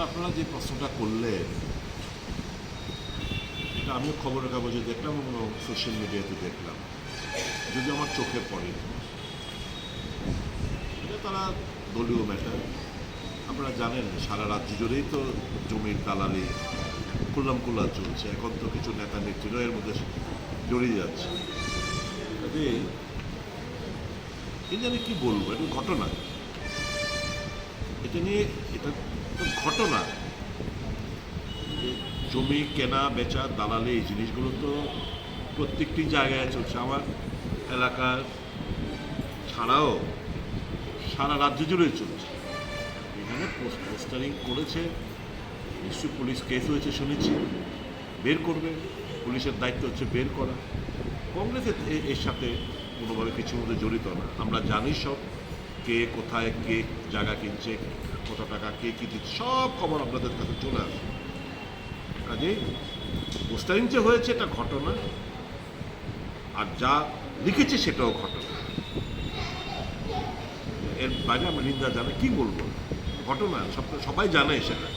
আপনারা যে প্রশ্নটা করলেন এটা আমিও খবরের কাগজে দেখলাম এবং সোশ্যাল মিডিয়াতে দেখলাম, যদি আমার চোখে পড়ে এটা তারা দলীয় ম্যাটার। আপনারা জানেন সারা রাজ্য জুড়েই তো জমির দালালি কুল্লাম চলছে, এখন তো কিছু নেতা নেত্রীরা এর মধ্যে জড়িয়ে যাচ্ছে। কাজে এই জানি কী বলবো, এটা ঘটনা, এটা নিয়ে এটা তো ঘটনা। যে জমি কেনা বেচা দালালি এই জিনিসগুলো তো প্রত্যেকটি জায়গায় চলছে, আমার এলাকার ছাড়াও সারা রাজ্য জুড়েই চলছে। এখানে পোস্টারিং করেছে, নিশ্চয়ই পুলিশ কেস হয়েছে শুনেছি, বের করবে, পুলিশের দায়িত্ব হচ্ছে বের করা। কংগ্রেস এর সাথে কোনোভাবে কিছুর মধ্যে জড়িত না। আমরা জানি সব, কে কোথায় কে জায়গা কিনছে, কত টাকা কে কী দিচ্ছে, সব খবর আপনাদের কাছে চলে আসে। কাজেই পোস্টারিং যে হয়েছে এটা ঘটনা, আর যা লিখেছে সেটাও ঘটনা। এর বাইরে আমরা নিন্দা জানাই, কী বলবো, ঘটনা সবাই জানে সেটা।